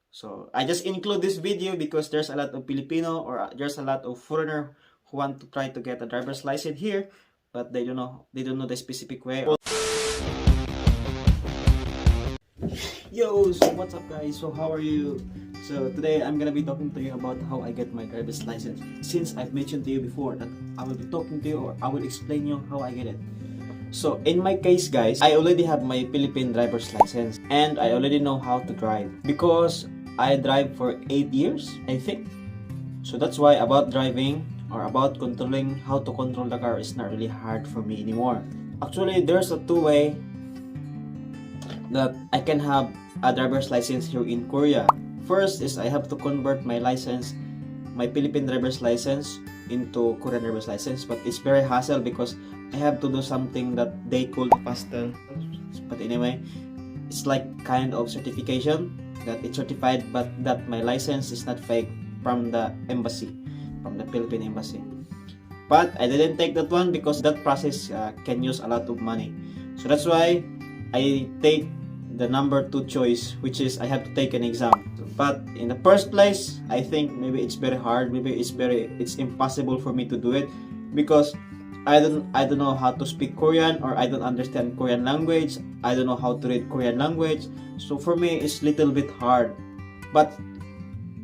So I just include this video because there's a lot of Filipino or there's a lot of foreigner who want to try to get a driver's license here, but they don't know the specific way. Yo, so what's up guys? So how are you? So today I'm gonna be talking to you about how I get my driver's license. Since I've mentioned to you before that I will be talking to you or I will explain you how I get it. So in my case guys, I already have my Philippine driver's license and I already know how to drive because I drive for 8 years, I think. So that's why about driving or about controlling how to control the car is not really hard for me anymore. Actually, there's a two-way that I can have a driver's license here in Korea. First is I have to convert my license, my Philippine driver's license into Korean driver's license, but it's very hassle because I have to do something that they call pastel. But anyway, it's like kind of certification that it's certified, but that my license is not fake from the embassy, from the Philippine embassy. But I didn't take that one because that process can use a lot of money. So that's why I take the number 2 choice, which is I have to take an exam. But in the first place, I think maybe it's very hard, maybe it's impossible for me to do it because I don't know how to speak Korean, or I don't understand Korean language. I don't know how to read Korean language. So for me it's little bit hard. But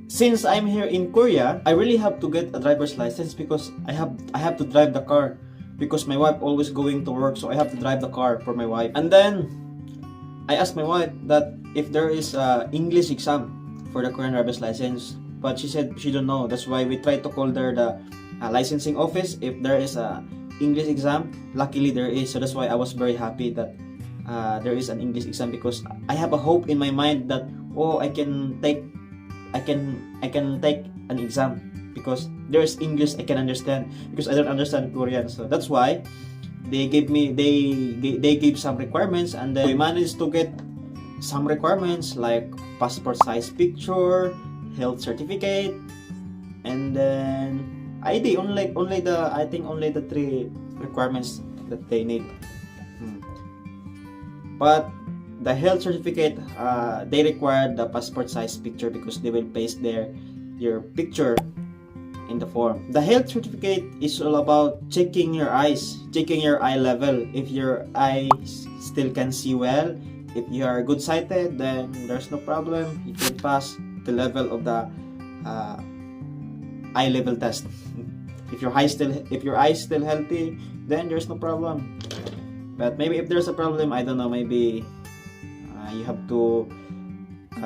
since I'm here in Korea, I really have to get a driver's license because I have to drive the car because my wife always going to work, so I have to drive the car for my wife. And then I asked my wife that if there is a English exam for the Korean driver's license, but she said she don't know. That's why we tried to call there the licensing office if there is a English exam. Luckily there is, so that's why I was very happy that there is an English exam because I have a hope in my mind that I can take an exam because there is English I can understand because I don't understand Korean. So that's why they gave some requirements, and then we managed to get some requirements like passport size picture, health certificate, and then ID. Only the 3 requirements that they need. But the health certificate, they require the passport size picture because they will paste your picture in the form. The health certificate is all about checking your eyes, checking your eye level. If your eyes still can see well, if you are good sighted, then there's no problem. You can pass the level of the eye level test. If your eye still healthy, then there's no problem. But maybe if there's a problem, I don't know, maybe you have to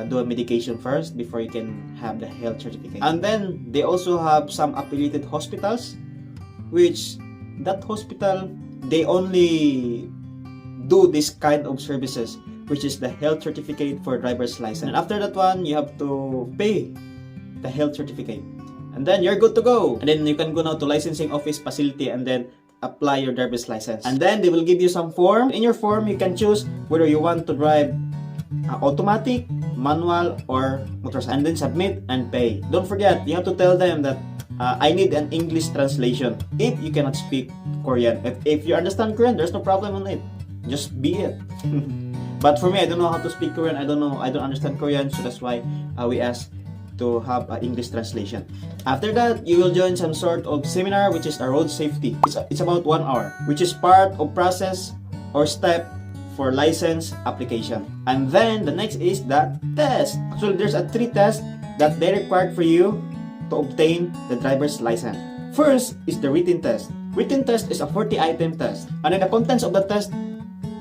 do a medication first before you can have the health certificate. And then they also have some affiliated hospitals, which that hospital they only do this kind of services, which is the health certificate for driver's license. And after that one, you have to pay the health certificate, and then you're good to go. And then you can go now to licensing office facility and then apply your driver's license. And then they will give you some form. In your form, you can choose whether you want to drive automatic, manual, or motorcycle, and then submit and pay. Don't forget, you have to tell them that I need an English translation if you cannot speak Korean. If you understand Korean, there's no problem on it. Just be it. But for me, I don't know how to speak Korean. I don't understand Korean, so that's why we ask to have an English translation. After that, you will join some sort of seminar, which is a road safety. It's about 1 hour, which is part of process or step for license application. And then the next is the test. So there's a 3 tests that they required for you to obtain the driver's license. First is the written test. Written test is a 40-item test, and then the contents of the test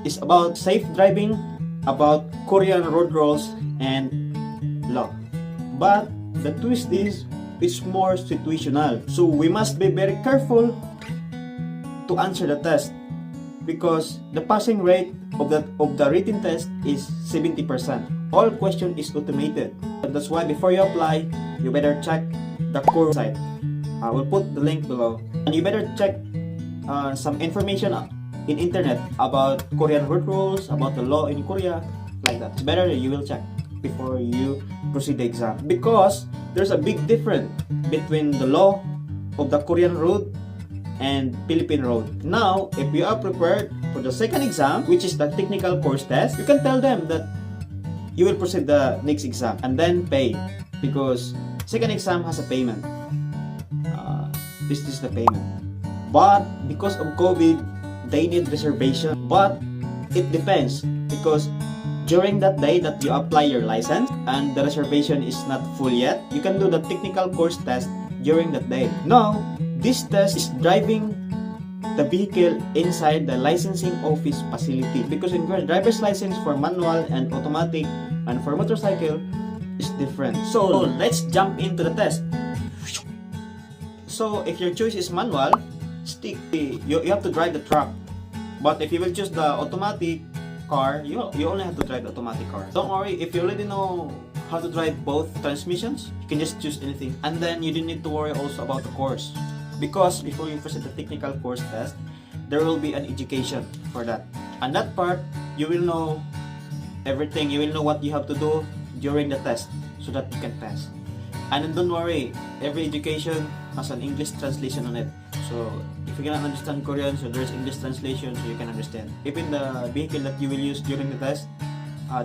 is about safe driving, about Korean road rules and law. But the twist is it's more situational. So we must be very careful to answer the test because the passing rate of the written test is 70%. All question is automated. That's why before you apply, you better check the core site. I will put the link below. And you better check some information in internet about Korean road rules, about the law in Korea, like that. It's better that you will check before you proceed the exam because there's a big difference between the law of the Korean road and Philippine road. Now, if you are prepared for the second exam, which is the technical course test, you can tell them that you will proceed the next exam and then pay, because second exam has a payment. This is the payment. But because of COVID, they need reservation. But it depends, because during that day that you apply your license and the reservation is not full yet, you can do the technical course test during that day. Now, this test is driving the vehicle inside the licensing office facility, because in driver's license for manual and automatic and for motorcycle is different. So let's jump into the test. So if your choice is manual, you have to drive the truck. But if you will choose the automatic car, you only have to drive the automatic car. Don't worry, if you already know how to drive both transmissions, you can just choose anything. And then you don't need to worry also about the course, because before you proceed the technical course test, there will be an education for that. And that part, you will know everything. You will know what you have to do during the test so that you can pass. And then don't worry, every education has an English translation on it. So if you cannot understand Korean, so there's English translation so you can understand. Even the vehicle that you will use during the test,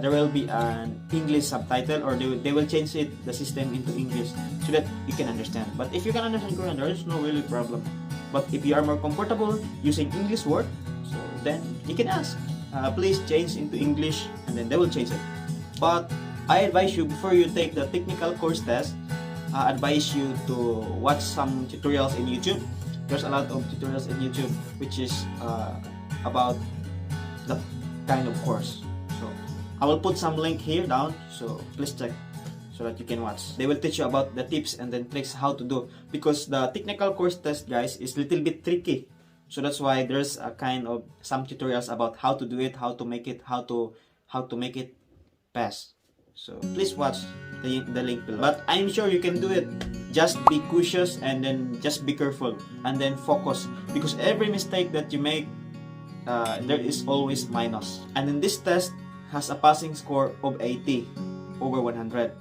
there will be an English subtitle, or they will change the system into English so that you can understand. But if you can understand Korean, there is no really problem. But if you are more comfortable using English word, so then you can ask, please change into English, and then they will change it. But I advise you, before you take the technical course test, I advise you to watch some tutorials in YouTube. There's a lot of tutorials in YouTube which is about the kind of course. So I will put some link here down, so please check so that you can watch. They will teach you about the tips and then tricks how to do, because the technical course test, guys, is little bit tricky. So that's why there's a kind of some tutorials about how to do it, how to make it, how to make it pass. So please watch the link below. But I'm sure you can do it. Just be cautious and then just be careful and then focus, because every mistake that you make, there is always minus. And in this test has a passing score of 80 over 100.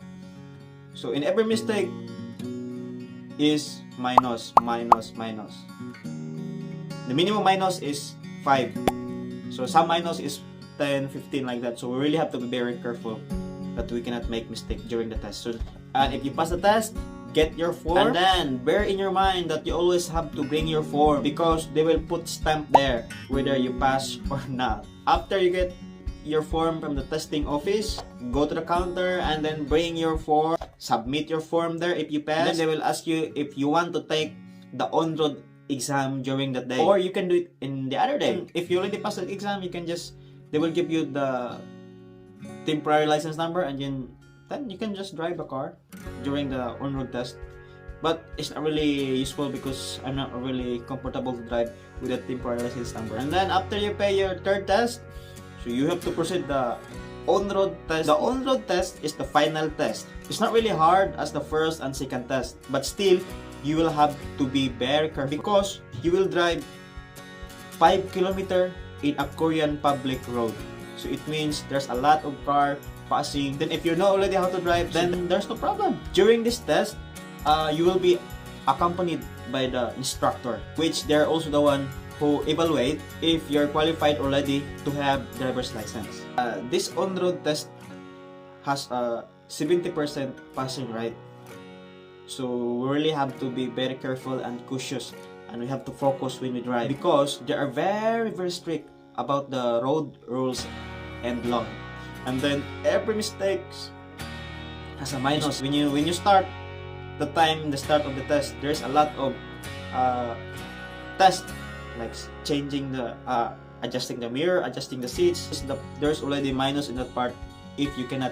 So in every mistake is minus, minus, minus. The minimum minus is 5. So some minus is 10, 15 like that. So we really have to be very careful that we cannot make mistake during the test. So, and if you pass the test, get your form, and then bear in your mind that you always have to bring your form, because they will put stamp there whether you pass or not. After you get your form from the testing office, go to the counter and then bring your form, submit your form there if you pass. Then they will ask you if you want to take the on-road exam during that day, or you can do it in the other day. If you already passed the exam, you can just, they will give you the temporary license number, and then you can just drive a car during the on-road test. But it's not really useful because I'm not really comfortable to drive with a temporary license number. And then after you pay your third test, so you have to proceed the on-road test. The on-road test is the final test. It's not really hard as the first and second test, but still you will have to be very careful, because you will drive 5 kilometers in a Korean public road. So it means there's a lot of car passing. Then if you know already how to drive, then there's no problem. During this test, you will be accompanied by the instructor, which they're also the one who evaluate if you're qualified already to have driver's license. This on-road test has a 70% passing rate. So we really have to be very careful and cautious, and we have to focus when we drive, because they are very, very strict about the road rules and law. And then every mistake has a minus. When you start the start of the test, there's a lot of tests, like changing the adjusting the mirror, adjusting the seats. There's already minus in that part if you cannot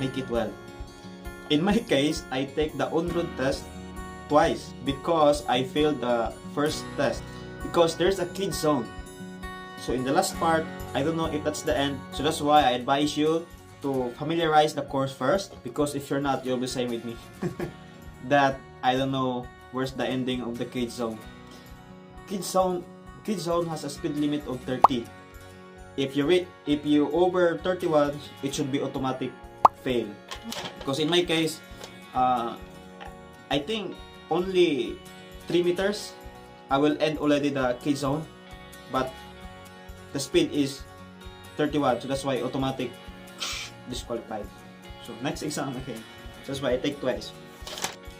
make it well. In my case, I take the on-road test twice because I failed the first test, because there's a kid zone. So in the last part, I don't know if that's the end. So that's why I advise you to familiarize the course first, because if you're not, you'll be same with me that I don't know where's the ending of the kid zone. Kid zone has a speed limit of 30. If you over 31, it should be automatic fail. Because in my case, I think only 3 meters I will end already the kid zone, but the speed is 31, so that's why automatic disqualified. So next exam, okay. That's why I take twice.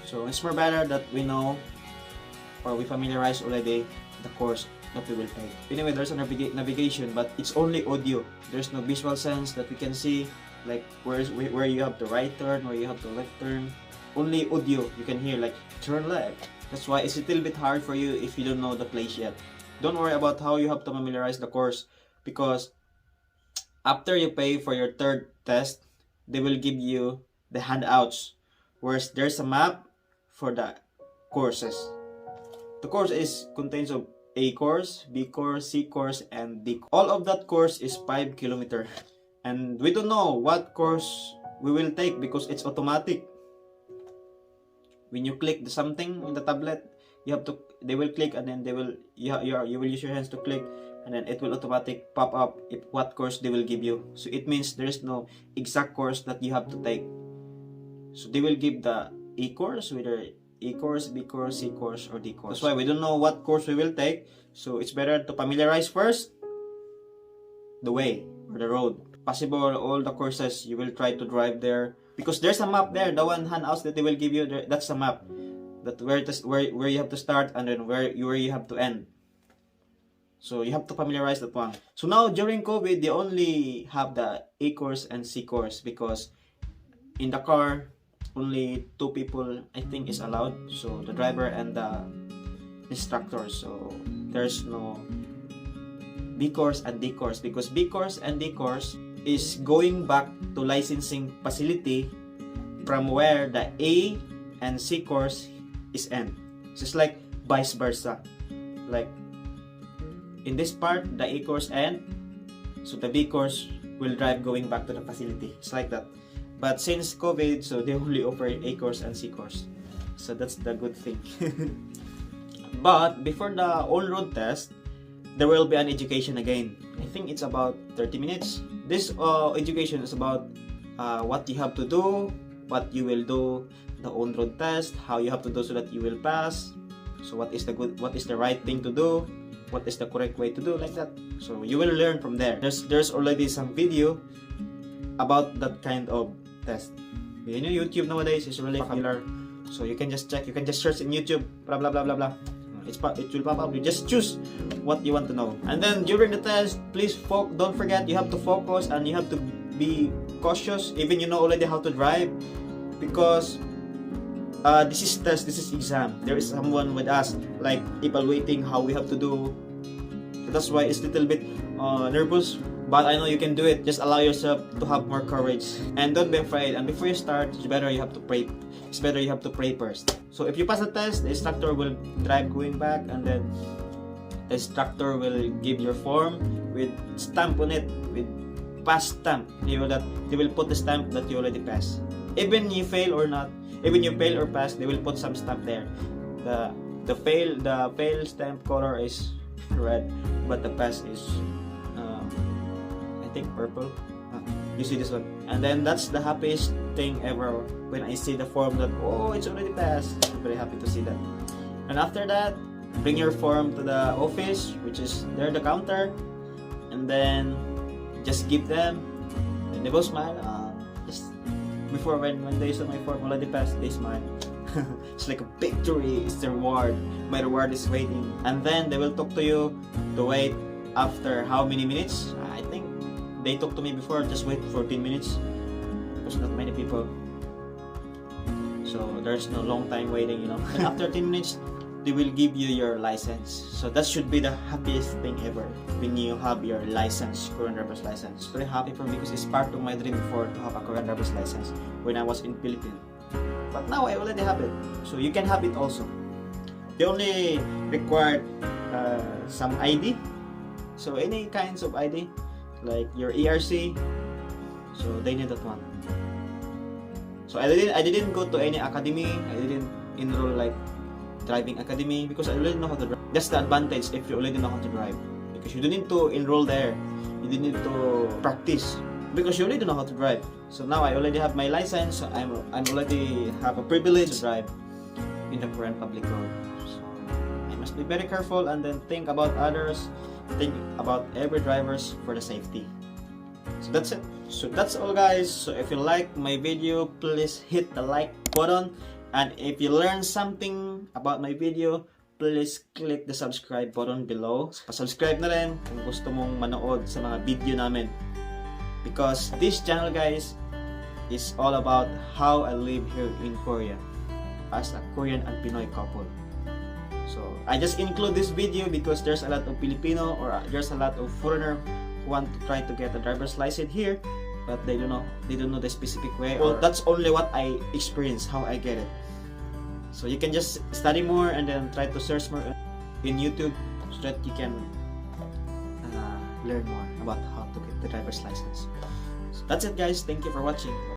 So it's more better that we know or we familiarize already the course that we will take. Anyway, there's a navigation, but it's only audio. There's no visual sense that we can see, like where you have the right turn, where you have the left turn. Only audio you can hear, like turn left. That's why it's a little bit hard for you if you don't know the place yet. Don't worry about how you have to familiarize the course, because after you pay for your third test, they will give you the handouts, where there's a map for the courses. The course contains of A course, B course, C course, and D. All of that course is 5 kilometers. And we don't know what course we will take because it's automatic. When you click something in the tablet, they will click, and then you will use your hands to click, and then it will automatic pop up what course they will give you. So it means there is no exact course that you have to take. So they will give the A course, whether A course, B course, C course, or D course. That's why we don't know what course we will take. So it's better to familiarize first the way or the road. Possible all the courses you will try to drive there, because there's a map there. The one handouts that they will give you, that's a map that where you have to start and then where you have to end. So you have to familiarize that one. So now during COVID, they only have the A course and C course, because in the car only 2 people I think is allowed, so the driver and the instructor. So there's no B course and D course, because B course and D course is going back to licensing facility from where the A and C course is end. It's just like vice versa. Like in this part, the A course end, so the B course will drive going back to the facility. It's like that. But since COVID, so they only offer A course and C course. So that's the good thing. But before the on-road test, there will be an education again. I think it's about 30 minutes. This education is about what you have to do, what you will do, the on-road test, how you have to do so that you will pass. So what is the right thing to do, what is the correct way to do, like that. So you will learn from there. There's already some video about that kind of test. You know, YouTube nowadays is really popular, so you can just check. You can just search in YouTube, blah blah blah blah blah. It will pop up. You just choose what you want to know. And then during the test, please don't forget, you have to focus and you have to be cautious, even you know already how to drive, because this is test, this is exam. There is someone with us, like evaluating how we have to do. So that's why it's a little bit nervous, but I know you can do it. Just allow yourself to have more courage and don't be afraid. And before you start, it's better you have to pray. It's better you have to pray first. So if you pass the test, the instructor will drive going back, and then the instructor will give your form with stamp on it, with pass stamp. They will put the stamp that you already passed. Even you fail or not, even you fail or pass, they will put some stamp there. The fail stamp color is red, but the pass is I think purple. You see this one, and then that's the happiest thing ever when I see the form that, oh, it's already passed. I'm very happy to see that. And after that, bring your form to the office, which is there, the counter, and then just give them, and they will smile. Just before when they saw my form already passed, they smile. It's like a victory. It's the reward. My reward is waiting, and then they will talk to you to wait after how many minutes? I think they talked to me before, just wait 14 minutes because not many people, so there's no long time waiting, you know. And after 10 minutes they will give you your license. So that should be the happiest thing ever, when you have your license, Korean driver's license. It's very happy for me because it's part of my dream before to have a Korean driver's license when I was in Philippines, but now I already have it, so you can have it also. They only required some ID, so any kinds of ID, like your ERC, so they need that one. So I didn't go to any academy. I didn't enroll like driving academy because I already know how to drive. That's the advantage if you already know how to drive, because you don't need to enroll there. You don't need to practice because you already know how to drive. So now I already have my license. I'm already have a privilege to drive in the Korean public road. So I must be very careful and then think about others. Think about every drivers for the safety. So that's it. So that's all, guys. So if you like my video, please hit the like button, and if you learn something about my video, please click the subscribe button below. Pa-subscribe na rin kung gusto mong manood sa mga video namin, because this channel, guys, is all about how I live here in Korea as a Korean and Pinoy couple. So I just include this video because there's a lot of Filipino, or there's a lot of foreigner who want to try to get a driver's license here, but they don't know the specific way. Well, that's only what I experience, how I get it. So you can just study more and then try to search more in YouTube so that you can learn more about how to get the driver's license. So that's it, guys. Thank you for watching.